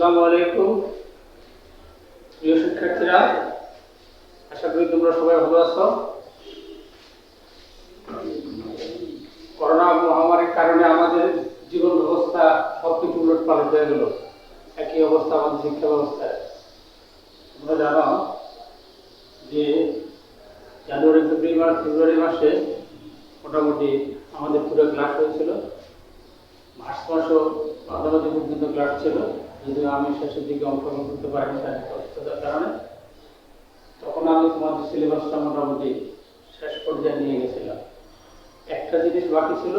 আসসালামু আলাইকুম প্রিয় শিক্ষার্থীরা, আশা করি তোমরা সবাই ভালো আছো। করোনা মহামারীর কারণে আমাদের জীবন ব্যবস্থা সবকিছু উলটপালট হয়ে গেল। একই অবস্থা আমাদের শিক্ষা ব্যবস্থায়। তোমরা জানো যে জানুয়ারি ফেব্রুয়ারি মাসে মোটামুটি আমাদের পুরো ক্লাস হয়েছিল। মার্চ মাসও মাঝামাঝি পর্যন্ত ক্লাস ছিল, যদিও আমি শেষের দিকে অংশগ্রহণ করতে পারিনি শারীরিক অসুস্থতার কারণে। তখন আমি তোমাদের সিলেবাসটা মোটামুটি শেষ পর্যায়ে নিয়ে গেছিলাম। একটা জিনিস বাকি ছিল,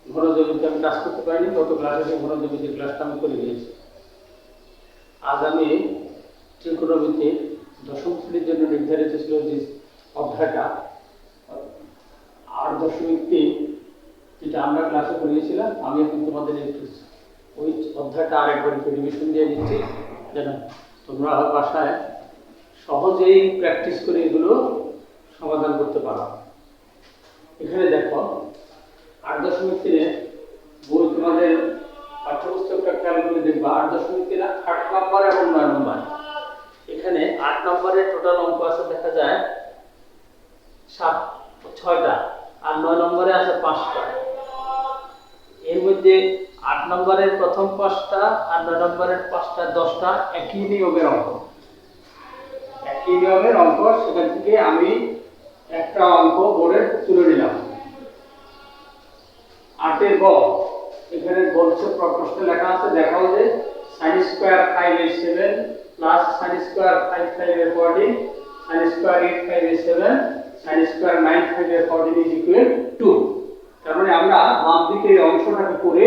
ঘনজমিতে আমি কাজ করতে পারিনি। গত ক্লাসে ঘনজমিতে ক্লাসটা আমি করে দিয়েছি। আজ আমি ত্রিকোণমিতির দশম শ্রেণীর জন্য নির্ধারিত ছিল যে অধ্যায়টা 8.3, যেটা আমরা ক্লাসে পড়িয়েছিলাম, আমি এখন তোমাদের ওই অধ্যায়টা আরেকবার একটু রিভিশন দিয়ে দিচ্ছি, যেন তোমরা বাসায় সহজেই প্র্যাকটিস করে এগুলো সমাধান করতে পারো। এখানে দেখো 8.3 বই তোমাদের পাঠ্যপুস্তকটা খেয়াল করে দেখবা। 8.3 8 নম্বর এবং 9 নম্বর। এখানে 8 নম্বরের টোটাল অঙ্ক আছে, দেখা যায় 6টা, আর 9 নম্বরে আছে 5টা। এর মধ্যে 8 নম্বরের প্রথম 5টা আর 9 নম্বরের 5টা 10টা একই নিয়মের অঙ্ক। সেখান থেকে আমি একটা অঙ্ক বোর্ডে তুলে নিলাম। 8-এর গ, এখানে বলছে প্রশ্নে লেখা আছে, দেখাও যে sin square 5/7 plus sin square 5/14 sin square 8/7 sin square 9/14 is equal 2। তার মানে আমরা বাম দিকের এই অংশটাকে করে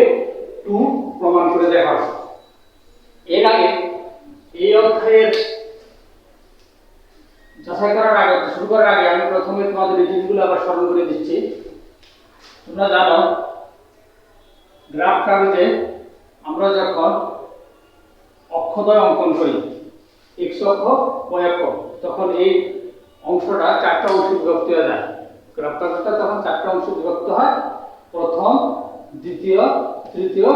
2 প্রমাণ করে দেখাবো। এর আগে এই অধ্যায়ের যাচাই করার আগে, শুরু করার আগে আমি প্রথমে তোমাদের এই জিনিসগুলো আবার স্মরণ করে দিচ্ছি। তোমরা জানো গ্রাফ কাগজে আমরা যখন অক্ষদ্বয় অঙ্কন করি, x অক্ষ y অক্ষ, তখন এই অংশটা 4টা অংশে বিভক্ত হয়ে যায়। গ্রাফ কাগজটা তখন 4টা অংশে বিভক্ত হয়, প্রথম, দ্বিতীয়, তৃতীয়,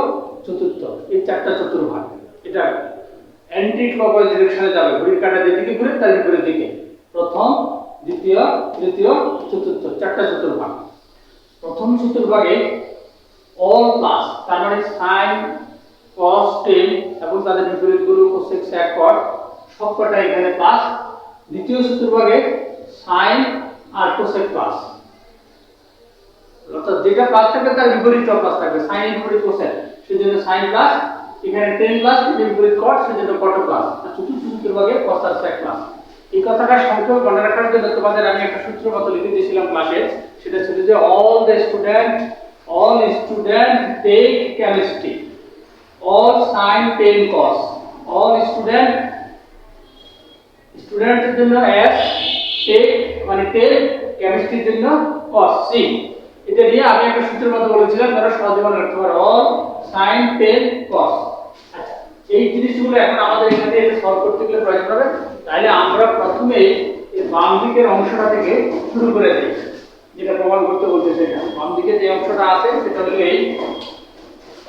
চতুর্থ, এই 4টা চতুর্ভাগ। এটা অ্যান্টি ক্লকওয়াইজ ডিরেকশনে যাবে, ঘড়ির কাঁটা যেদিকে ঘুরে তার বিপরীত দিকে। প্রথম, দ্বিতীয়, তৃতীয়, চতুর্থ, 4টা চতুর্ভাগ। প্রথম চতুর্ভাগে অল প্লাস, তার মানে sin cos tan এবং তাদের বিপরীতগুলো cosec sec cot সবকটা এখানে প্লাস। দ্বিতীয় চতুর্ভাগে sin আর cosec প্লাস, অর্থাৎ যেটা প্লাস থাকবে তার বিপরীতটা প্লাস থাকবে। sin এর বিপরীত cosec, সেজন্য sin প্লাস। এখানে tan প্লাস, এর বিপরীত cot, সেজন্য cot প্লাস। আর চতুর্থ চতুর্ভাগে cos আর sec প্লাস। এই কথাটা সংক্ষেপে মনে রাখার জন্য তোমাদের আমি একটা সূত্র মতো লিখে দিয়েছিলাম ক্লাসে। সেটা ছিল যে all student take chemistry, all sin tan cos, all স্টুডেন্টের জন্য s, take মানে take, কেমিস্ট্রির জন্য cos c। এটা দিয়ে আমি একটা সূত্রের মতো বলেছিলাম, তারা সহজে মনে রাখতে পারো, all sin tan cos। আচ্ছা, এই জিনিসগুলো এখন আমাদের এখানে সলভ করতে গেলে প্রয়োজন হবে। তাহলে আমরা প্রথমে এই বাম দিকের অংশটা থেকে শুরু করে দিই, যেটা প্রমাণ করতে বলছে। সেটা বাম দিকে যে অংশটা আছে সেটা হলো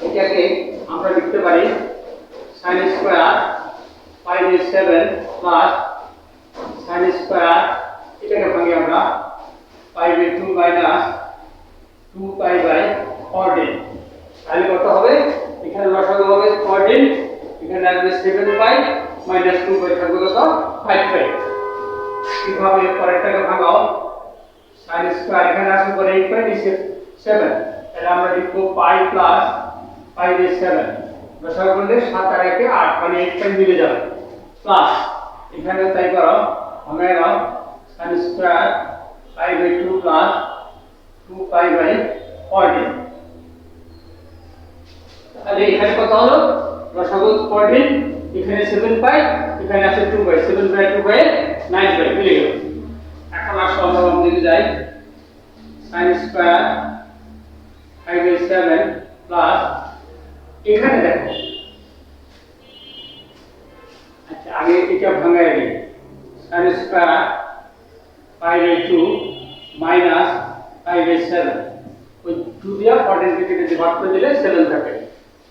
এটাকে আমরা লিখতে পারি sin square 5/7 plus sin square, এটাকে ভাঙি আমরা 5/2 মাইনাস 2π/14। তাহলে কত হবে? এখানে লসাগু হবে 14, এখানে আসবে 7π মাইনাস 2π থাকবে কত? 5π। কিভাবে পরেরটাকে ভাঙাও, sin স্কয়ার এখানে আসবে পরে 8π, নিচে 7, তাহলে আমরা লিখব π প্লাস 5/7। লসাগু করলে 7 আর 1 8, মানে 8π মিলে যাবে, প্লাস এখানে তাই করো, আমরা এলাম sin স্কয়ার 5/2 প্লাস 2π/14। তাহলে এখানে কত হলো? লসাগু 14, এখানে 7π, এখানে আছে 2π, 7/2 9π মিলে গেল। এখন আসো আমরা বাম দিকে যাই, sin স্কয়ার 5/7 প্লাস, এখানে দেখো, আচ্ছা আগে এটা ভাঙাই দিই, sin স্কয়ার 5/2 মাইনাস 5/7, ওই 2 দিয়া 14 কে কেটে ভাগ করে দিলে 7 থাকে,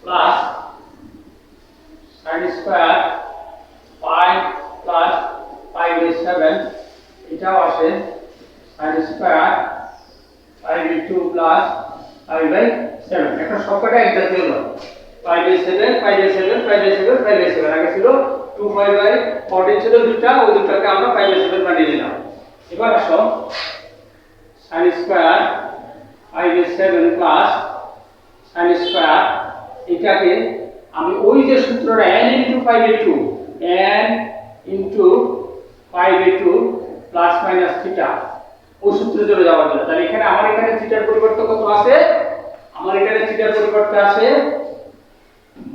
plus sin square pi plus pi by 7 এটাও আসে sin square pi by 2 plus pi by 7 এখন সবকটা এক জাতীয় হলো pi by 7 pi by 7 pi by 7 pi by 7 আগে ছিল 2 পাই বাই 14 ছিল দুটো ওই দুটোকে আমরা পাই বাই 7 বানিয়ে দিলাম এবার আসো sin square pi by 7 plus sin square এটাকে আমি ওই যে সূত্রটা n * pi by 2 n * pi by 2 plus minus theta ওই সূত্রে চলে যাওয়ার জন্য তাহলে এখানে আমার এখানে থিটার পরিবর্তে কত আছে আমার এখানে থিটার পরিবর্তে আছে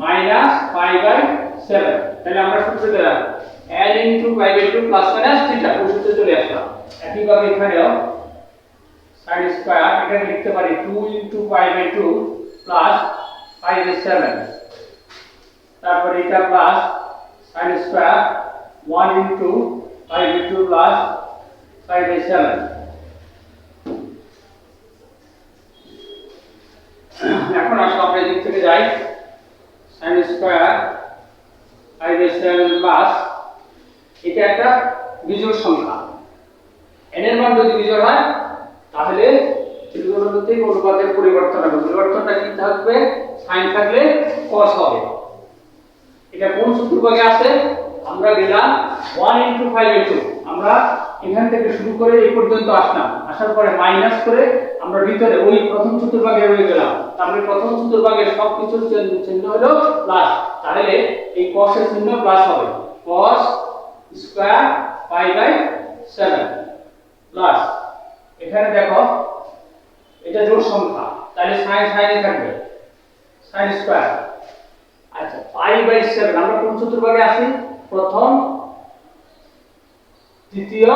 মাইনাস পাই বাই 7 তাহলে আমরা সূত্রে দিলাম n * pi by 2 plus minus theta ওই সূত্রে চলে আসলাম একই ভাবে এখানেও sin স্কয়ার এখানে লিখতে পারি 2 * pi by 2 plus pi by 7 তারপর এটা plus sin square 1 * pi by 2 plus pi by 7 এখন আসো আমরা এদিক থেকে যাই sin square pi by 7 plus এটা একটা বিজোড় সংখ্যা n এর মান যদি বিজোড় হয় তাহলে ত্রিকোণমিতিক অনুপাতের পরিবর্তন হবে পরিবর্তনটা কি থাকবে sin থাকলে cos হবে এটা কোন সূত্র ভাগে আছে আমরা গেলাম 1 * পাই বাই 2 আমরা এখান থেকে শুরু করে এই পর্যন্ত আসলাম আসার পরে মাইনাস করে আমরা ভিতরে ওই প্রথম চতুর্ভাগে রয়ে গেলাম তাহলে প্রথম চতুর্ভাগের সবকিছুর চিহ্ন হলো প্লাস তাহলে এই cos এর চিহ্ন প্লাস হবে cos square pi by 7 plus এখানে দেখো এটা জোড় সংখ্যা তাহলে sin এ থাকবে sin স্কয়ার আচ্ছা পাই বাই 7 আমরা কোন চতুর্ভাগে আছি প্রথম দ্বিতীয়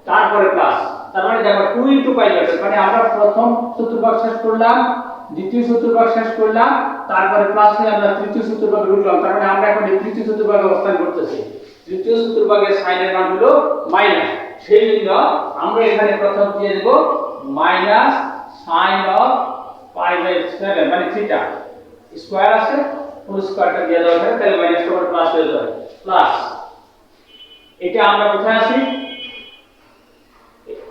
তারপরে প্লাস তার মানে দেখো 2 * পাই বাই 7 মানে আমরা প্রথম চতুর্ভাগ শেষ করলাম দ্বিতীয় চতুর্ভাগ শেষ করলাম তারপরে প্লাস হয়ে আমরা তৃতীয় চতুর্ভাগে ঢুকলাম তার মানে আমরা এখন এই তৃতীয় চতুর্ভাগে অবস্থান করতেছি তৃতীয় চতুর্ভাগে sin এর মান হলো মাইনাস সেই জন্য আমরা এখানে প্রথম দিয়ে দেব minus sin of pi by 7 মানে থিটা স্কয়ার আছে পুরো স্কয়ারটা দিয়ে দাও এখানে তাহলে মাইনাস করে প্লাস হয়ে যাবে প্লাস এটা আমরা কোথায় আছি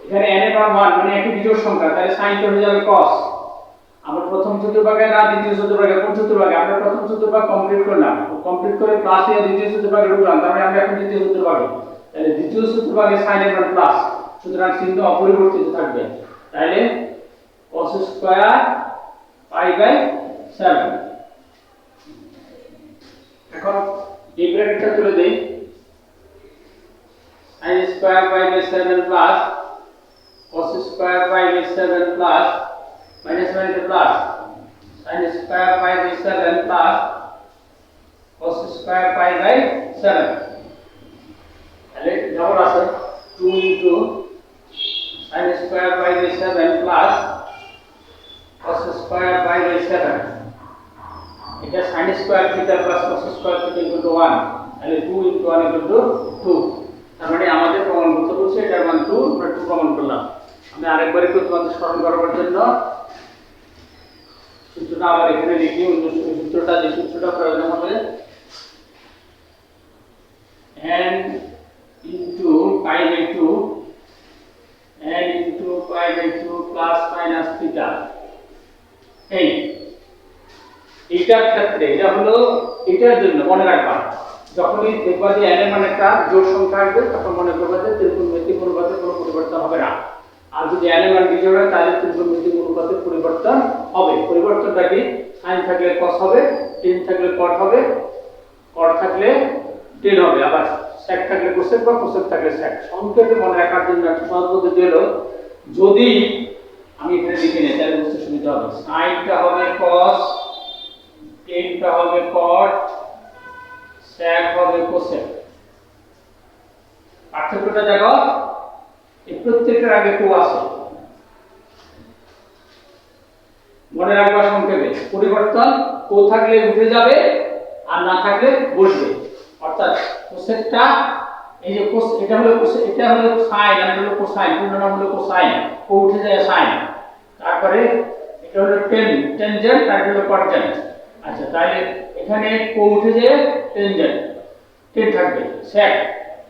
এখানে n এর মান 1 মানে একটি বিজোড় সংখ্যা তাহলে sin টা হয়ে যাবে cos আমরা প্রথম চতুর্ভাগে না দ্বিতীয় চতুর্ভাগে কোন চতুর্ভাগে আমরা প্রথম চতুর্ভাগ কমপ্লিট করলাম কমপ্লিট করে প্লাস এ দ্বিতীয় চতুর্ভাগে ঢুকলাম তারপরে আমরা এখন দ্বিতীয় চতুর্ভাগে তাহলে দ্বিতীয় চতুর্ভাগে sin এর মান প্লাস সুতরাং চিহ্ন অপরিবর্তিত থাকবে তাহলে cos স্কয়ার পাই বাই 7 এখন এই ব্র্যাকেটটা তুলে দেই sin square pi by 7 plus cos square pi by 7 plus minus minus plus sin square pi by 7 plus cos square pi by 7 তাহলে যেমন আছে 2 sin square pi by 7 plus cos square pi by 7 এটা sin square theta plus cos square theta 1 তাহলে 2 * 1 = 2 তার মানে আমাদের প্রমাণভূত হচ্ছে এটার মান 2 আমরা 2 প্রমাণ করলাম আমি আরেকবার একটু তোমাদের স্মরণ করার জন্য সূত্রটা আবার এখানে লিখি অন্য সূত্রটা যে সূত্রটা প্রয়োজন হবে n * pi by 2 n * pi by 2 plus minus theta এইটার ক্ষেত্রে এটা হলো এটার জন্য মনে রাখবা যখনই দেখবা যে n এর মান একটা জোড় সংখ্যা আসবে তখন মনে করবা যে ত্রিকোণমিতিক অনুপাতে কোনো পরিবর্তন হবে না আর যদি n এর মান বিজোড় হয় তাহলে ত্রিকোণমিতিক অনুপাতে পরিবর্তন হবে পরিবর্তনটা কি sin থাকলে cos হবে tan থাকলে cot হবে cot থাকলে tan হবে আবার sec থাকলে cosec বা cosec থাকলে sec সংক্ষেপে মনে রাখার জন্য একটা সহজ পদ্ধতি হলো যদি আমি এখানে লিখে নিই তাহলে বুঝতে সুবিধা হবে sin টা হবে cos tan টা হবে cot sec হবে cosec পার্থক্যটা দেখো এই প্রত্যেকটার আগে কো আছে মনে রাখবা সংক্ষেপে পরিবর্তন কো থাকলে উঠে যাবে আর না থাকলে বসবে অর্থাৎ কোসেকটা এই যে কোস এটা হলো কোসেক এটা হলো সাইন আর হলো কোসাইন পূর্ণ নাম হলো কোসাইন কো উঠে যায় সাইন তারপরে এটা হলো টেনজেন্ট আর হলো কটজেন্ট আচ্ছা, তাহলে এখানে কো উঠে যে টেন যায়, টেন থাকবে, স্যাক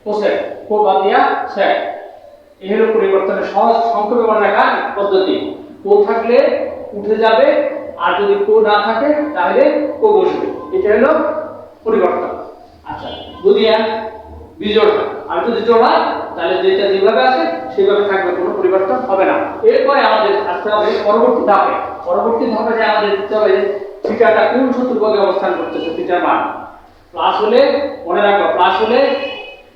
কোসেক, কো বাদ দিয়া স্যাক। এই হলো পরিবর্তনের সহজ সংক্ষেপে মনে রাখার পদ্ধতি। কো থাকলে উঠে যাবে, আর যদি কো না থাকে তাহলে কো বসবে। এটা হলো পরিবর্তন। আচ্ছা, যদি বিজোড় হয়, আর যদি জোড় হয় তাহলে যেটা যেভাবে আছে সেভাবে থাকবে, কোনো পরিবর্তন হবে না। এরপরে আমাদের আসতে হবে পরবর্তী ধাপে। পরবর্তী ধাপে যে আমাদের দিতে হবে থিটাটা কোন চতুর্ভুজে অবস্থান করতেছে, থিটার মান প্লাস হলে মনে রাখো, প্লাস হলে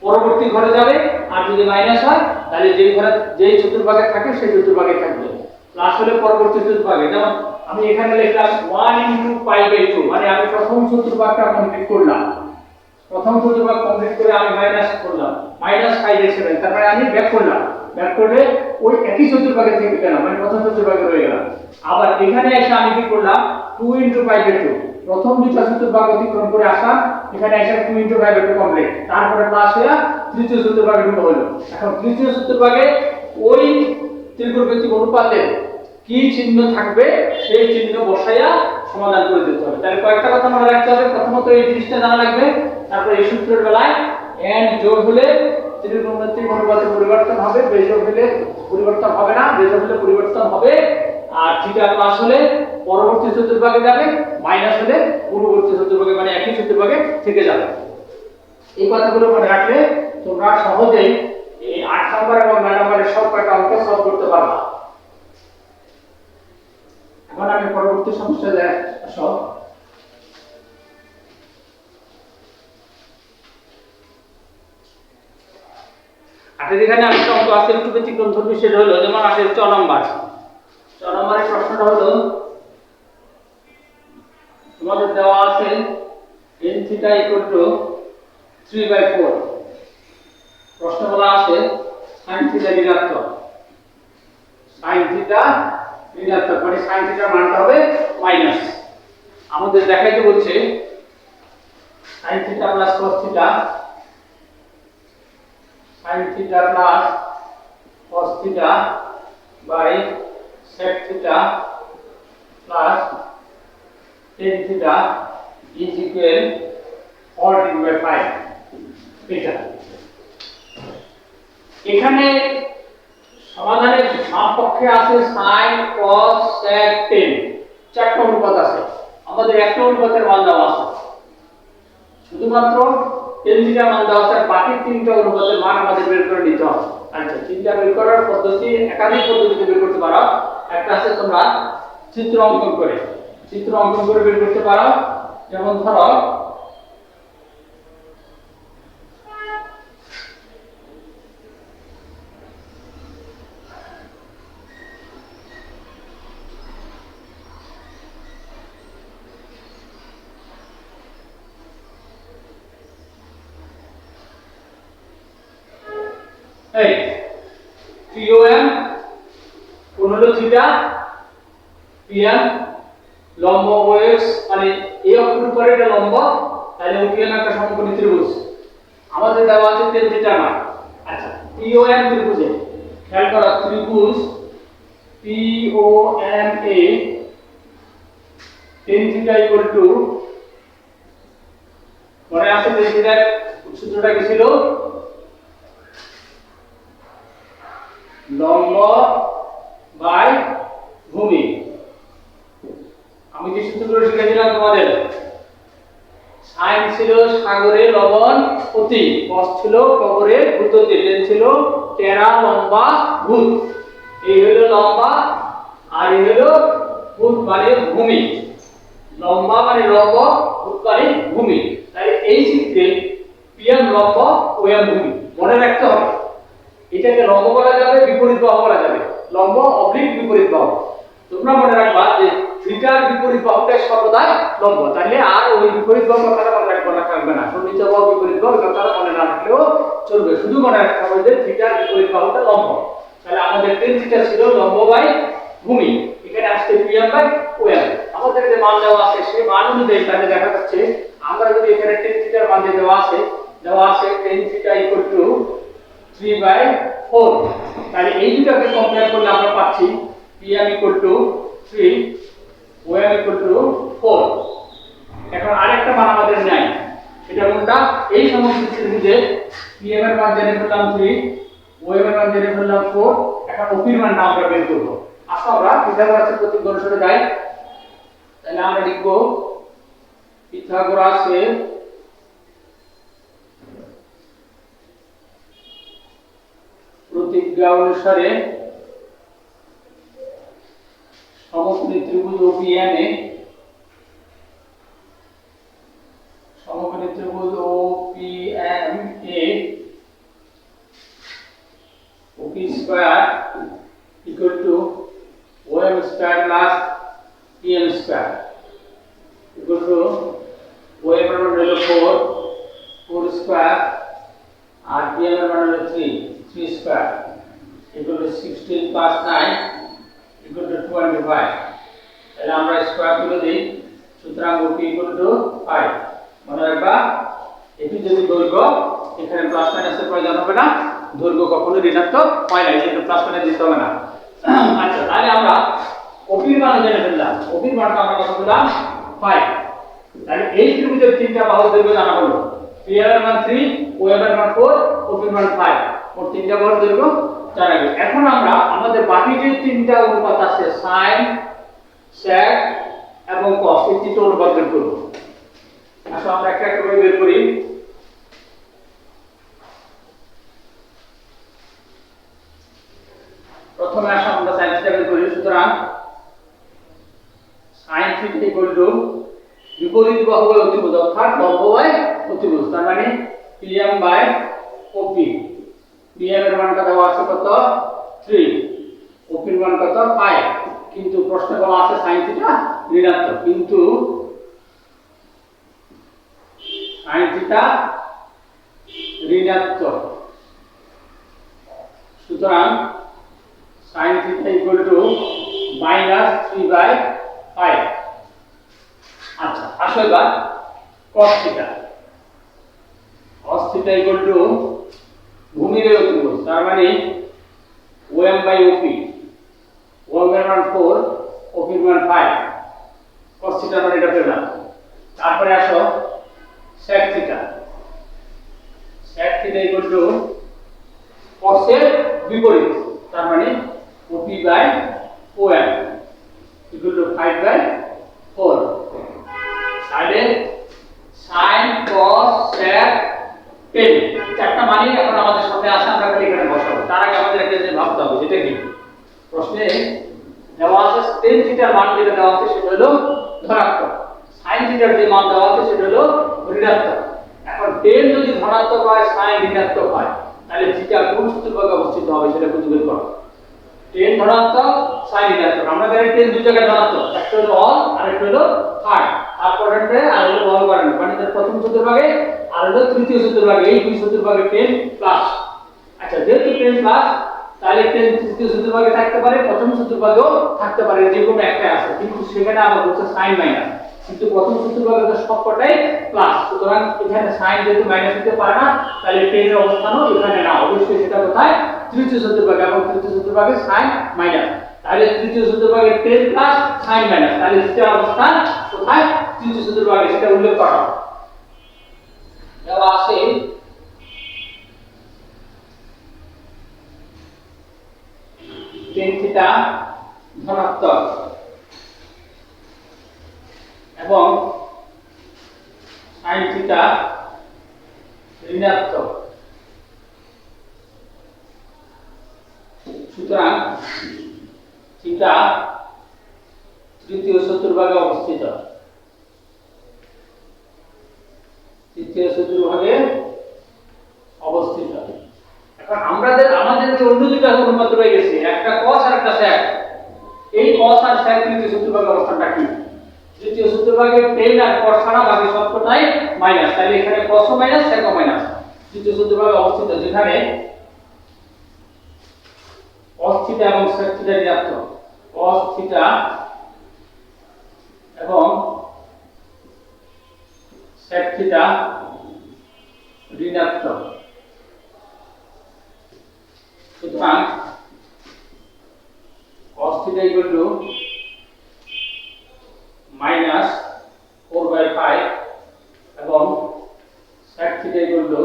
পরবর্তী ঘরে যাবে, আর যদি মাইনাস হয় তাহলে যেই ঘরে যেই চতুর্ভাগে থাকে সেই চতুর্ভাগে থাকবে। প্লাস হলে পরবর্তী চতুর্ভাগে, যেমন আমি এখানে লিখলাম 1 * π/2, মানে আমি প্রথম চতুর্ভাগটা কমপ্লিট করলাম, প্রথম চতুর্ভাগ কমপ্লিট করে আমি মাইনাস করলাম, -5/7, তার মানে আমি ব্যাক করলাম, ব্যাক করে ওই একই চতুর্ভাগে থেকে গেলাম, মানে প্রথম চতুর্ভাগে রয়ে গেলাম। আবার এখানে এসে আমি কি করলাম, 2 * π/2, প্রথম দুটো চতুর্ভাগ অতিক্রম করে আসলাম, এখানে এসে 2 * π/2 কমপ্লিট, তারপরে প্লাস হয়ে তৃতীয় চতুর্ভাগে ঢুকে হলো। এখন তৃতীয় চতুর্ভাগে ওই ত্রিকোণমিতিক অনুপাতের কি চিহ্ন থাকবে সেই চিহ্ন বসাইয়া সমাধান করে দিতে হবে। তাহলে কয়েকটা কথা মনে রাখতে হবে। প্রথমত এই জিনিসটা জানা লাগবে, তারপর এই সূত্রের বেলায় n যোগ হলে ত্রিকোণমিতিক অনুপাতের পরিবর্তন হবে, বেজোড় হলে পরিবর্তন হবে না, বেজোড় হলে পরিবর্তন হবে, আর থিটা প্লাস হলে পরবর্তী চতুর্ভাগে যাবে, মাইনাস হলে পূর্ববর্তী চতুর্ভাগে, মানে একই চতুর্ভাগে থেকে যাবে। এই কথাগুলো মনে রাখলে তোমরা সহজেই এই 8 নম্বর এবং 9 নম্বরের সব কয়টা অঙ্ক সলভ করতে পারবা। এখন আমি পরবর্তী সমস্যা আসো। এখানে আরেকটা অঙ্ক আছে, একটু ব্যতিক্রম ধর্মী, সেটা হলো যেমন আছে 6 নম্বর। 6 নম্বরের প্রশ্নটা হলো তোমাদের দেওয়া আছে n θ = 3/4। প্রশ্ন বলা আছে sin θ ঋণাত্মক, sin θ ঋণাত্মক, মানে sin θ এর মানটা হবে মাইনাস। আমাদের দেখাইতে বলছে sin θ + cos θ, sin θ + cos θ / sec θ + tan θ = 14/5। এটা এখানে সমাধানের বাম পক্ষে আছে sin cos sec tan, চারটা অনুপাত আছে, আমাদের একটা অনুপাতের মান দেওয়া আছে, শুধুমাত্র tan θ মান দেওয়া আছে, বাকি তিনটা অনুপাতের মান আমাদের বের করে নিতে হবে। আচ্ছা, তিনটা বের করার পদ্ধতি একাধিক পদ্ধতিতে বের করতে পারো। একটা আছে তোমরা চিত্র অঙ্কন করে বের করতে পারো। যেমন ধরো এই POM কোন হলো থিটা, PM লম্ব OX, মানে এই অক্ষের উপরে এটা লম্ব, তাহলে OPM একটা সমকোণী ত্রিভুজ। আমাদের দেওয়া আছে tan θ মান। আচ্ছা, POM ত্রিভুজে খেয়াল করো, ত্রিভুজ POMA tan θ = মনে আছে tan θ এর সূত্রটা কি ছিল? লম্ব বাই ভূমি। আমি যে সূত্রগুলো শিখেছিলাম তোমাদের, sin ছিল সাগরে লবণ অতি, cos ছিল কবরে ভূততি, tan ছিল টেরা লম্বা ভূত। এই হলো লম্বা আর এই হলো ভূত মানে ভূমি। লম্বা মানে লম্ব, ভূত মানে ভূমি। তাই এই চিত্রে PM লম্ব, OM ভূমি। মনে রাখতে হবে, এটাকে লম্ব বলা যাবে, বিপরীত বাহু বলা যাবে, লম্ব অবলিক বিপরীত বাহু। তোমরা মনে রাখবা যে থিটার বিপরীত বাহুটা সর্বদা লম্ব, তাহলে আর ওই বিপরীত বাহু কথাটা মনে রাখবে না, সন্নিহিত বাহু বিপরীত বাহু কথাটা মনে না রাখলেও চলবে, শুধু মনে রাখতে হবে যে থিটার বিপরীত বাহুটা লম্ব। তাহলে আমাদের tan θ ছিল লম্ব বাই ভূমি, এখানে আসছে PM/OM। আমাদের যে মান দেওয়া আছে সেই মান অনুযায়ী তাহলে দেখা যাচ্ছে, আমরা যদি এখানে tan θ এর মান দেওয়া আছে tan θ = 3/4, তাহলে এই দুটোকে কম্পেয়ার করলে আমরা পাচ্ছি PM = 3, OM = 4। PM এর মান জেনে ফেললাম 3, OM এর মান জেনে ফেললাম 4, এখন OP এর মানটা আমরা বের করব। আসো আমরা পিথাগোরাসের প্রতীক অনুসারে যাই। তাহলে আমরা লিখব পিথাগোরাসের প্রতিজ্ঞা অনুসারে সমকোণী ত্রিভুজ OPM এ সমকোণী ত্রিভুজ OPM A OP square equal to OM square plus PM square equal to OM এর মান হলো 4 স্কয়ার আর PM এর মান হলো 3 square equal to 16 plus 9 equal to 25। তাহলে আমরা স্কয়ার করে দেই, সুতরাং OP ইকুয়াল টু 5। মনে রাখবা এটি যদি দৈর্ঘ্য, এখানে প্লাস মাইনাসের প্রয়োজন হবে না, দৈর্ঘ্য কখনো ঋণাত্মক হয় না, এজন্য প্লাস মাইনাস দিতে হবে না। আচ্ছা, তাহলে আমরা OP এর মান জেনে ফেললাম। OP এর মানটা আমরা কত পেলাম? 5। তাহলে এই ত্রিভুজের তিনটা বাহুর দৈর্ঘ্য জানা হলো। PM এর মান 3, OM এর মান 4, OP এর মান 5। মোট তিনটা বাহুর দৈর্ঘ্য জানা গেল। এখন আমরা আমাদের বাকি যে তিনটা অনুপাত আছে sin, sec এবং cos, এই তিনটা অনুপাত বের করব। আসলে আমরা একটা একটা করে বের করি। প্রথমে আসলে আমরা sin থিটা বের করি। সুতরাং sin থিটা ইকুয়াল টু বিপরীত বাহু বাই অতিভুজ, অর্থাৎ লম্ব বাই অতিভুজ, তার মানে PM বাই OP। PM এর মানটা দেওয়া আছে কত? 3, OP এর মান কত? 5। কিন্তু প্রশ্নে বলা আছে sin থিটা ঋণাত্মক, কিন্তু sin থিটা ঋণাত্মক, সুতরাং sin থিটা ইকুয়াল টু -3/5। আচ্ছা, আসো এবার cos theta. cos theta equal two ভূমির অতিভুজ, তার মানে OM বাই OP। OM এর মান 4, OP এর মান 5। cos থিটা মানে এটা পেলাম। তারপরে আসো sec theta. sec theta equal to cos এর বিপরীত, তার মানে OP by OM equal to 5/4। তাহলে sin, cos, sec, tan, চারটা মানে এখন আমাদের সামনে আছে, আমরা খালি এখানে বসাবো। তার আগে আমাদের একটা জিনিস ভাবতে হবে, যেটা কি প্রশ্নে দেওয়া আছে tan থিটার মান যেটা দেওয়া আছে সেটা হলো ধনাত্মক, sin থিটার যে মান দেওয়া আছে সেটা হলো ঋণাত্মক। এখন tan যদি ধনাত্মক হয়, sin ঋণাত্মক হয়, তাহলে থিটা কোন চতুর্ভাগে অবস্থিত হবে সেটা খুঁজে বের করো। tan ধনাত্মক, sin ঋণাত্মক, আমরা জানি tan দুই জায়গায় ধনাত্মক, একটা হলো অল আর একটা হলো থার্ড, তারপরেরটা আর হলো বল করেন, মানে তার প্রথম চতুর্ভাগে আর হলো তৃতীয় চতুর্ভাগে, এই দুই চতুর্ভাগে tan প্লাস। আচ্ছা, যেহেতু tan প্লাস, তাহলে tan তৃতীয় চতুর্ভাগে থাকতে পারে, প্রথম চতুর্ভাগেও থাকতে পারে, যে কোনো একটা আছে, কিন্তু সেখানে আবার বলছে sin মাইনাস, কিন্তু প্রথম চতুর্ভাগে তো সবকটাই প্লাস, সুতরাং এখানে sin যেহেতু মাইনাস হতে পারে না, তাহলে tan এর অবস্থানও এখানে না, অবশ্যই সেটা কোথায়? তৃতীয় চতুর্ভাগে, এবং তৃতীয় চতুর্ভাগে sin মাইনাস, তাহলে তৃতীয় চতুর্ভাগে tan প্লাস sin মাইনাস, তাহলে থিটার অবস্থান কোথায়? তৃতীয় চতুর্ভাগে, সেটা উল্লেখ করা দেওয়া আছে। tan থিটা ধনাত্মক এবং sin থিটা ঋণাত্মক, সুতরাং থিটা তৃতীয় চতুর্ভাগে অবস্থিত, তৃতীয় চতুর্ভাগে অবস্থিত। এখন আমাদের যে অন্য দুটো অনুপাত রয়ে গেছে, একটা cos আর একটা sec, এই cos আর sec তৃতীয় চতুর্ভাগে অবস্থানটা কি? তৃতীয় চতুর্ভাগে tan আর cos ছাড়া বাকি সবকটাই মাইনাস, তাহলে এখানে cos ও মাইনাস, sec ও মাইনাস, তৃতীয় চতুর্ভাগে অবস্থিত, যেখানে cos থিটা এবং sec থিটা ঋণাত্মক, cos থিটা এবং sec থিটা ঋণাত্মক, সুতরাং cos থিটা ইকুয়াল টু -4/5 এবং sec থিটা ইকুয়াল টু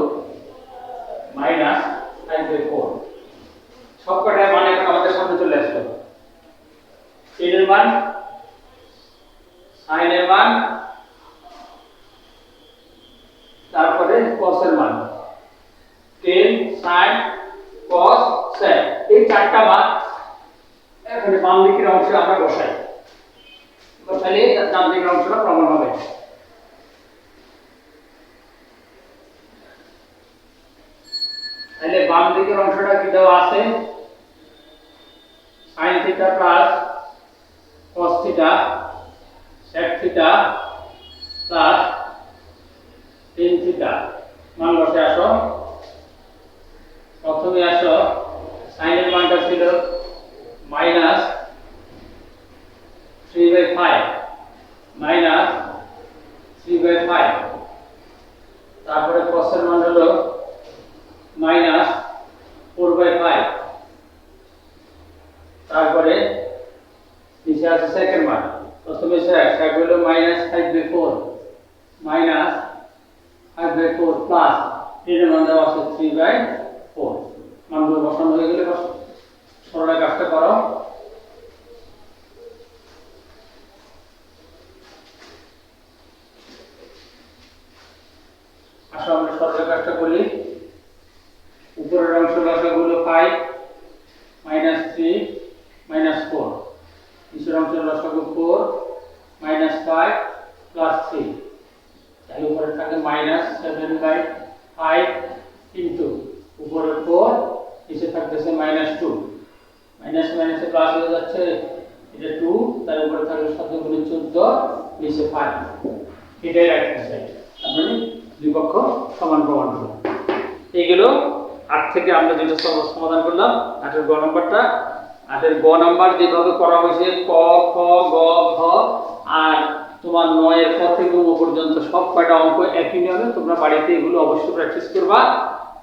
মান, sin এর মান, তারপরে cos এর মান, tan sin cos sec, এই চারটা মান এখানে বাম দিকের অংশে আমরা বসাই। বসালে ডান দিকের অংশটা প্রমাণ হবে। তাহলে বাম দিকের অংশটা কি দেওয়া আছে, sin theta plus cos theta sec theta plus tan theta, মান বসে আসো। প্রথমে আসো, sin এর মানটা ছিল মাইনাস 3/5 মাইনাস 3/5, তারপরে cos এর মান হলো মাইনাস 4/5, তারপরে নিচে আছে sec এর মান। প্রথমে sec হলো মাইনাস 5/4 মাইনাস 5/4 প্লাস tan এর মান দেওয়া আছে 3/4। মানগুলো বসানো হয়ে গেলে সরল কাজটা করো। আসো আমরা সরল কাজটা করি। উপরের অংশ লসাগুলো 5 মাইনাস 3 মাইনাস 4, নিচের অংশ লসাগু 4 মাইনাস 5 প্লাস 3, তাহলে উপরে থাকে মাইনাস 7/5 ইনটু উপরে 4, নিচে থাকতেছে মাইনাস 2, মাইনাস মাইনাসে প্লাস হয়ে যাচ্ছে, এটা 2, তার উপরে থাকবে 7 গুণে 14, নিচে 5, এটাই রাইট সাইড। আপনি দুই পক্ষ সমান প্রমাণ করুন। এইগুলো 8 থেকে আমরা যেটা সমাধান করলাম 8 এর গ নাম্বারটা। 8 এর গ নাম্বার যেভাবে করা হয়েছে ক খ গ ঘ আর তোমার 9 এর ক থেকে গ পর্যন্ত সব কয়টা অঙ্ক একই নিয়মে, তোমরা বাড়িতে এগুলো অবশ্যই প্র্যাকটিস করবা।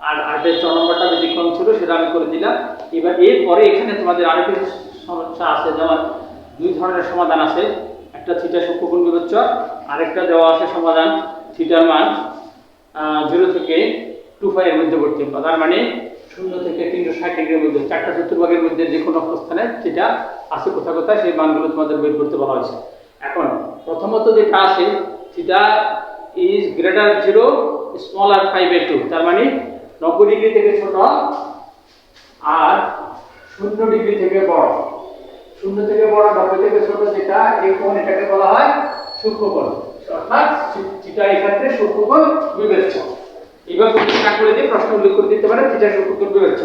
আর 8 এর চ নাম্বারটা ব্যতিক্রম ছিল, সেটা আমি করে দিলাম। এবার এরপরে এখানে তোমাদের আরেকটা সমস্যা আছে, যেমন দুই ধরনের সমাধান আছে, একটা থিটা সূক্ষ্মকোণ বিবেচ্য, আরেকটা দেওয়া আছে সমাধান থিটার মান 0 থেকে 2π এর মধ্যবর্তী, তার মানে 0 থেকে 360 ডিগ্রির মধ্যে, চারটা চতুর্ভাগের মধ্যে যে কোনো অবস্থানে থিটা আছে কোথাও কোথায়, সেই মানগুলো তোমাদের বের করতে বলা হয়েছে। এখন প্রথমত যেটা আছে থিটা ইজ গ্রেটার 0 স্মলার 5/2, তার মানে 90 ডিগ্রি থেকে ছোট আর 0 ডিগ্রি থেকে বড়। 0 থেকে বড় 90 থেকে ছোট যেটা, এই কোণ এটাকে বলা হয় সূক্ষ্মকোণ, অর্থাৎ থিটা এক্ষেত্রে সূক্ষ্মকোণ বিবেচ্য। এবার প্রশ্ন করে দিয়ে প্রশ্ন উল্লেখ করে দিতে পারে থিটা সূক্ষ্মকোণ বিবেচ্য।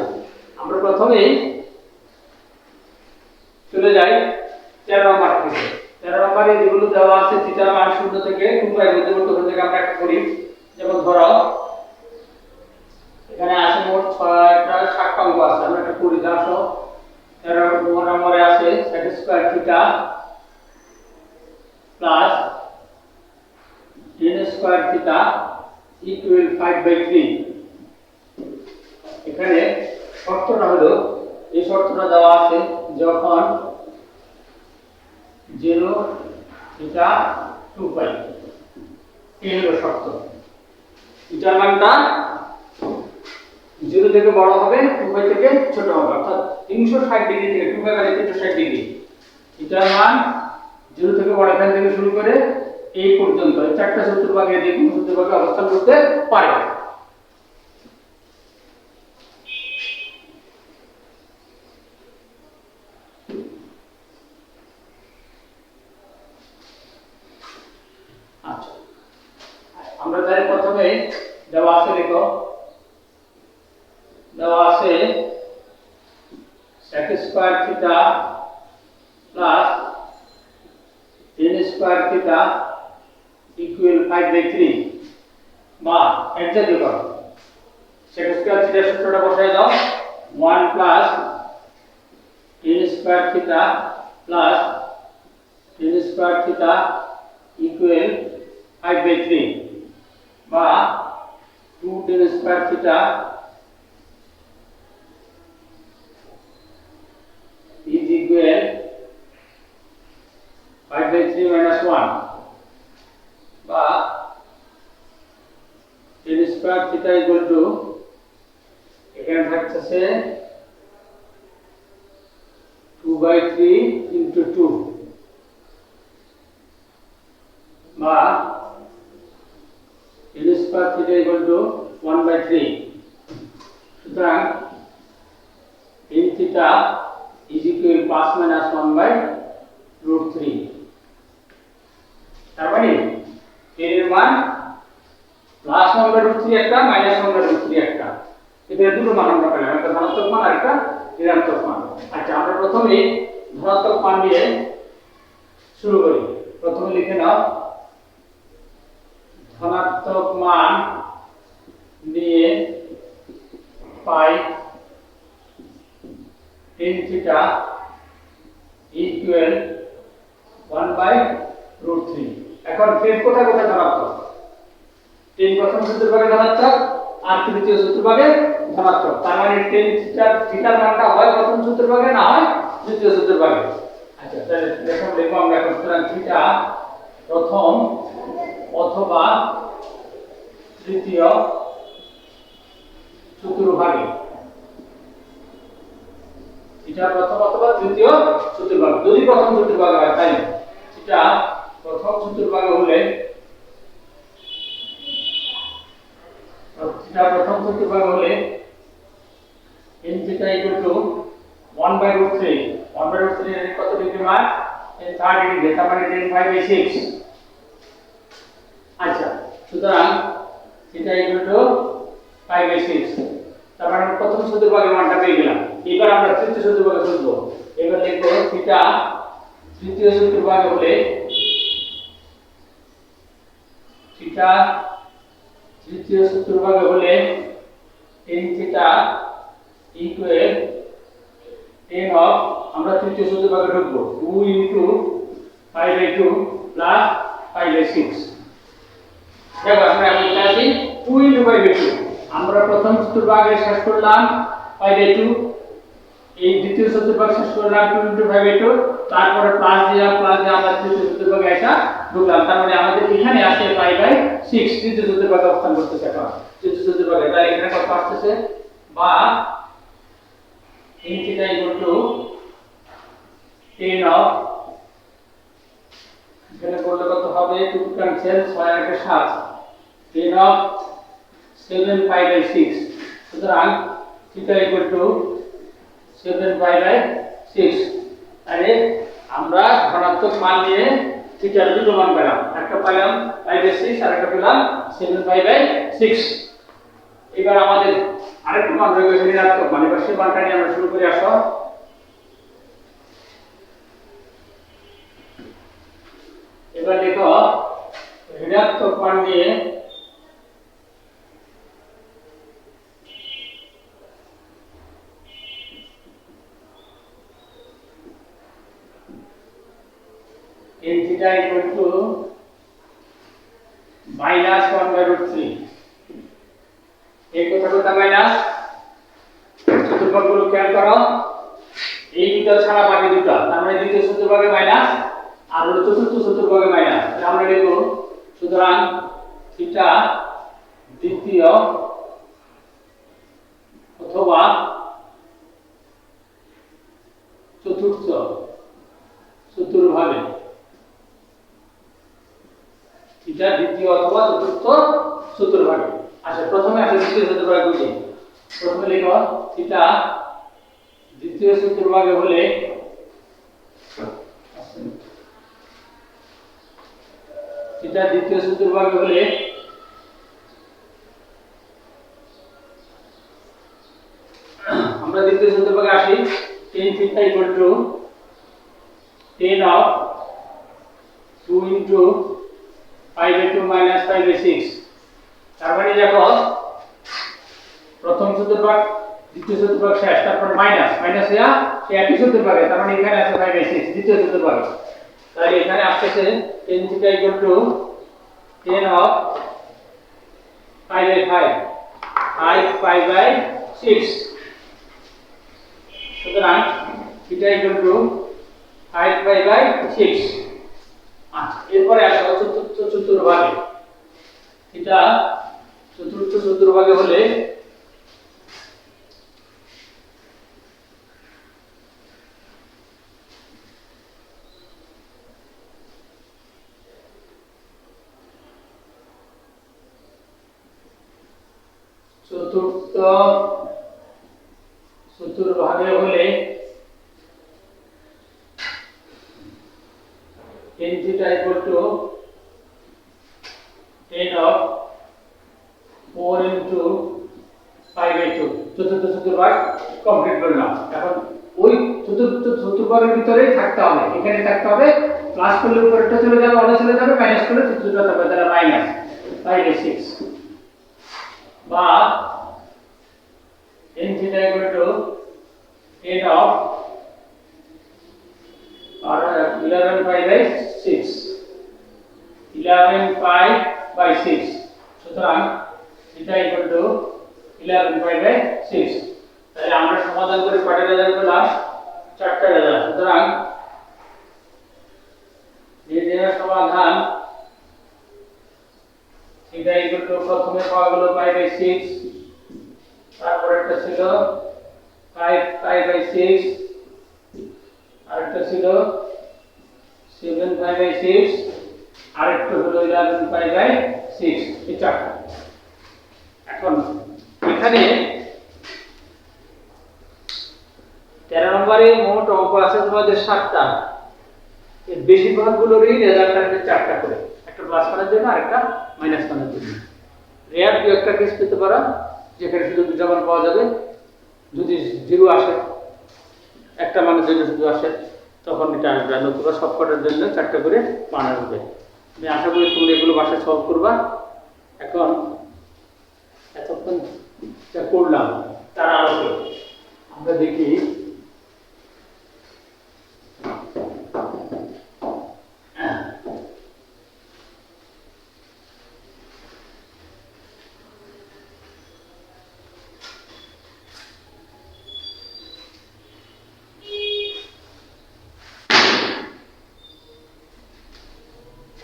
আমরা প্রথমেই চলে যাই 13 নম্বর থেকে। 13 নম্বরে যেগুলো দেওয়া আছে থিটার মান 0 থেকে 2π এর মধ্যবর্তী কোণ থেকে আমরা একটা করি। যেমন ধরো এখানে আছে মোট 6টা 7টা অঙ্ক আছে, আমরা একটা করি। আসো 13 নম্বরে আছে sec square theta plus tan square theta equal 5/3। এখানে শর্তটা হলো, এই শর্তটা দেওয়া আছে যখন 0 থিটা 2π, এই হলো শর্ত। থিটার মানটা 0 থেকে বড় হবে, 2π থেকে ছোট হবে, অর্থাৎ 360 ডিগ্রি থেকে 2π মানে 360 ডিগ্রি। থিটার মান 0 থেকে বড় এখান থেকে শুরু করে এই পর্যন্ত চারটা চতুর্ভাগে যে কোনো চতুর্ভাগে অবস্থান করতে পারে। আচ্ছা, আমরা তাহলে প্রথমে দেওয়া আছে, দেখো দেওয়া আছে sec square theta plus tan square theta equal 5/3, বা এক জাতীয় করো। sec স্কয়ার থিটার সূত্রটা বসাই দাও, 1 plus tan square theta plus tan square theta equal 5/3, বা 2 tan square theta is equal 5/3 minus 1, বা tan square theta equal two, এখানে থাকছে 2/3 into 2 বা n square theta equal two 1/3। সুতরাং n theta is equal plus minus 1/√3। তার মানে n এর মান প্লাস 1/√3 একটা, মাইনাস 1/√3 একটা। এটা দুটো মান আমরা পেলাম, একটা ধনাত্মক মান আর একটা ঋণাত্মক মান। আচ্ছা, আমরা প্রথমে ধনাত্মক মান দিয়ে শুরু করি। প্রথমে লিখে নাও ধনাত্মক মান নিয়ে পাই n থিটা ইকুয়াল 1/√3। এখন ফের কোথায় কোথায় ধনাত্মক? 10 প্রথম চতুর্ভাগে ধনাত্মক আর তৃতীয় চতুর্ভাগে ধনাত্মক। তার মানে 10 থিটার মানটা হয় প্রথম চতুর্ভাগে, না হয় দ্বিতীয় চতুর্ভাগে। আচ্ছা, তাহলে দেখো লিখব আমরা এখন। সুতরাং থিটা প্রথম অথবা তৃতীয় চতুর্ভাগে, থিটা প্রথম অথবা তৃতীয় চতুর্ভাগ। যদি প্রথম চতুর্ভাগে হয় তাই থিটা প্রথম চতুর্ভাগে হলে n theta equal to 1/√3। 1/√3 এর কত ডিগ্রি মান? 30 ডিগ্রি, তার মানে 10/6। আচ্ছা, সুতরাং theta equal to 5/6। তার মানে প্রথম চতুর্ভাগের মানটা পেয়ে গেলাম। এবার আমরা তৃতীয় চতুর্ভাগে খুঁজব। এবার লিখব থিটা তৃতীয় চতুর্ভাগে হলে n theta equal 10 of, আমরা তৃতীয় চতুর্ভাগে ঢুকবো, 2 into 5/2 plus 5/6। দেখো আমরা এখন লিখছি 2 into 5/2। আমরা প্রথম চতুর্ভাগে শেষ করলাম 5/2, এই দ্বিতীয় চতুর্ভাগ শেষ করলাম 2 into 5/2, তারপরে প্লাস দিয়ে আমরা তৃতীয় চতুর্ভাগে আসা ঢুকলাম। তার মানে আমাদের এখানে আসে 5/6 তৃতীয় চতুর্ভাগে অবস্থান করতেছে। এখন তৃতীয় চতুর্ভাগে তাই এখানে কত আসছে? বা n theta equal to 10 of, এখানে করলে কত হবে? 2 ক্যান্সেল, 6 আর 7, 10 of 7/6। সুতরাং theta equal to 7/6। তাহলে আমরা ধনাত্মক মান নিয়ে থিটার দুটো মান পেলাম, একটা পেলাম 5/6 আর একটা পেলাম 7/6। এবার আমাদের আরেকটা মান রয়ে গেছে ঋণাত্মক মান। এবার সেই মানটা নিয়ে আমরা শুরু করি। আসো, এবার দেখো ঋণাত্মক মান নিয়ে n theta equal to minus 1/√3। এই কথা মাইনাস চতুর্ভাগগুলো খেয়াল করো, এই দুটো ছাড়া বাকি দুটো, তার মানে দ্বিতীয় চতুর্ভাগে মাইনাস আর হলো চতুর্থ চতুর্ভাগে মাইনাস। আমরা লিখব সুতরাং থিটা দ্বিতীয় অথবা চতুর্থ চতুর্ভাগে, থিটা দ্বিতীয় অথবা চতুর্থ চতুর্ভাগে। আচ্ছা, প্রথমে আসলে দ্বিতীয় চতুর্ভাগে বুঝি। প্রথমে লিখো থিটা দ্বিতীয় চতুর্ভাগে হলে আমরা দ্বিতীয় চতুর্ভাগে আসি। tan theta equal to 10 of 2 into 5/2 minus 5/6। তার মানে দেখো প্রথম চতুর্ভাগ দ্বিতীয় চতুর্ভাগ শেষ, তারপর মাইনাস হইয়া সে একই চতুর্ভাগে, তার মানে এখানে আছে 5/6 দ্বিতীয় চতুর্ভাগে। তাই এখানে আসছে tan theta equal to 10 of 5/6। সুতরাং theta equal to 5/6। আচ্ছা, এরপরে আসো চতুর্থ চতুর্ভাগে। থিটা চতুর্থ চতুর্ভাগে হলে চতুর্থ চতুর্ভাগে হলে tan theta equal to tan of 4 into pi by 2 চতুর্থ চতুর্ভাগ কমপ্লিট করলাম। এখন ওই চতুর্থ চতুর্ভাগের ভিতরেই থাকতে হবে, এখানে থাকতে হবে। প্লাস করলে উপরেরটা চলে যাবে, অনে চলে যাবে, মাইনাস করলে চতুর্থটা থাকবে, তাহলে মাইনাস pi by 6 বা tan theta equal to tan of 11 pi by 6 11 pi by 6 সুতরাং theta equal to 11 pi by 6। তাহলে আমরা সমাধান করে কয়টা রেজাল্ট পেলাম? 4টা রেজাল্ট। সুতরাং নির্ণয়ের সমাধান theta equal to প্রথমে পাওয়া গেল pi by 6, তারপর একটা ছিল 5 pi by 6, আরেকটা ছিল 7 pi by 6, আরেকটা হলো 11 pi by 6। এই চারটা। এখন এখানে 13 নম্বরে মোট অঙ্ক আছে তোমাদের 7টা। এর বেশিরভাগগুলোরই রেজাল্ট আসবে 4টা করে, একটা প্লাস মানের জন্য আর একটা মাইনাস মানের জন্য। রেয়ার দু একটা কেস পেতে পারো যেখানে শুধু দুটো মান পাওয়া যাবে। যদি 0 আসে, একটা মানের জন্য শুধু আসে, তখন এটা আসবে। নতুবা সবকটার জন্য 4টা করে মান আসবে। আমি আশা করি তোমরা এগুলো বাসায় সলভ করবা। এখন এতক্ষণ যা করলাম তার আলোকে আমরা দেখি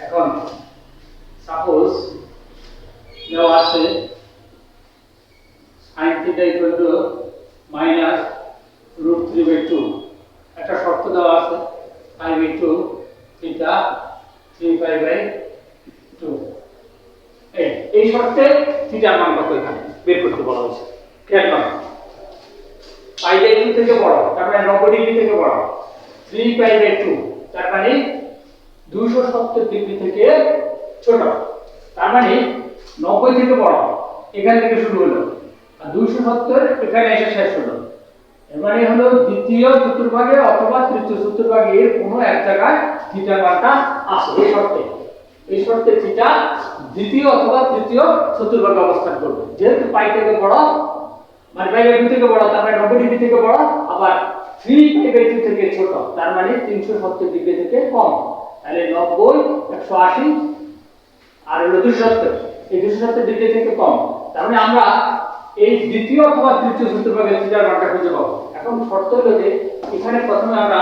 এখন সাপোজ দেওয়া আছে sin theta equal to minus root 3 by 2। একটা শর্ত দেওয়া আছে pi by 2 theta 3 pi by 2। এই শর্তে থিটার মান কত এখানে বের করতে বলা হয়েছে। খেয়াল করো, pi by 2 থেকে বড়, তার মানে 90 ডিগ্রি থেকে বড়। 3 pi by 2 তার মানে 270 ডিগ্রি থেকে ছোট, তার মানে 90 থেকে বড়। এখান থেকে শুরু হলো আর 270 এখানে এসে শেষ হলো। এর মানে হলো দ্বিতীয় চতুর্ভাগে অথবা তৃতীয় চতুর্ভাগে কোনো এক জায়গায় থিটার মানটা আছে। এই শর্তে থিটা দ্বিতীয় অথবা তৃতীয় চতুর্ভাগে অবস্থান করবে। যেহেতু পাই থেকে বড়, মানে পাই বাই 2 থেকে বড়, তার মানে 90 ডিগ্রি থেকে বড়, আবার 3 পাই বাই 2 থেকে ছোট, তার মানে 370 ডিগ্রি থেকে কম। তাহলে 90 180 আর হলো 270, এই 270 ডিগ্রি থেকে কম। তার মানে আমরা এই দ্বিতীয় অথবা তৃতীয় চতুর্ভাগে থিটার মানটা খুঁজে পাবো। এখন শর্ত হলো যে এখানে প্রথমে আমরা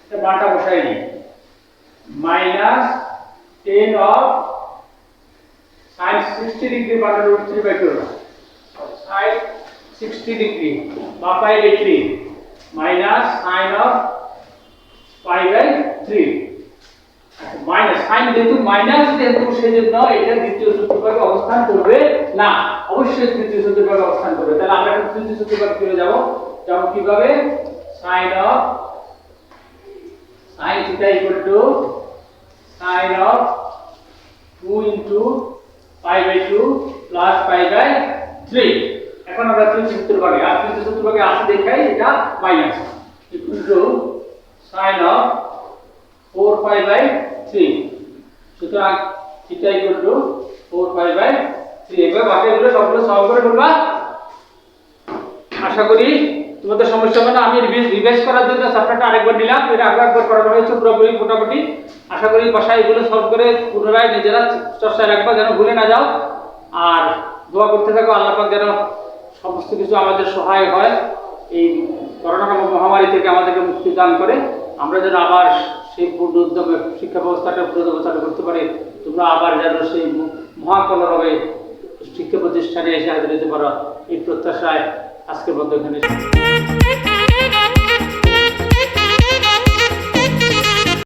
এটা মানটা বসাই নিই, minus 10 of sin 60 degree by root 3 by 2, sin 60 degree বা pi by 3 minus sin of pi by 3। Minus sine যেহেতু মাইনাস, যেহেতু সেজন্য এটা দ্বিতীয় চতুর্ভাগে অবস্থান করবে না, অবশ্যই তৃতীয় চতুর্ভাগে অবস্থান করবে। তাহলে আমরা এখন তৃতীয় চতুর্ভাগে চলে যাব। যেমন কিভাবে sine of sin theta equal to sin of 2 into pi by 2 plus pi by 3। এখন আমরা তৃতীয় চতুর্ভাগে, আর তৃতীয় চতুর্ভাগে আছে দেখাই এটা minus equal to sin of 4 pi by 3। সুতরাং theta equal two 4 pi by 3। এবার বাকিগুলো সবগুলো সলভ করে ফেলবা। আশা করি তোমাদের সমস্যা হবে না। আমি রিভাইজ করার জন্য চ্যাপ্টারটা আরেকবার নিলাম, এটা আরেকবার করানো হয়েছে পুরোপুরি মোটামুটি। আশা করি বাসায় এগুলো সলভ করে পুনরায় নিজেরা চর্চায় রাখবা, যেন ভুলে না যাও। আর দোয়া করতে থাকো আল্লাহ পাক যেন সমস্ত কিছু আমাদের সহায় হয়, এই করোনা মহামারী থেকে আমাদেরকে মুক্তি দান করে আমরা যেন আবার সেই পূর্ণ উদ্যমে শিক্ষা ব্যবস্থাটা পুনরুদ্ধার করতে পারি। তোমরা আবার যেন সেই মহাকলরবে শিক্ষা প্রতিষ্ঠানে এসে হাজির হতে পারো, এই প্রত্যাশায় আজকের মতো এখানে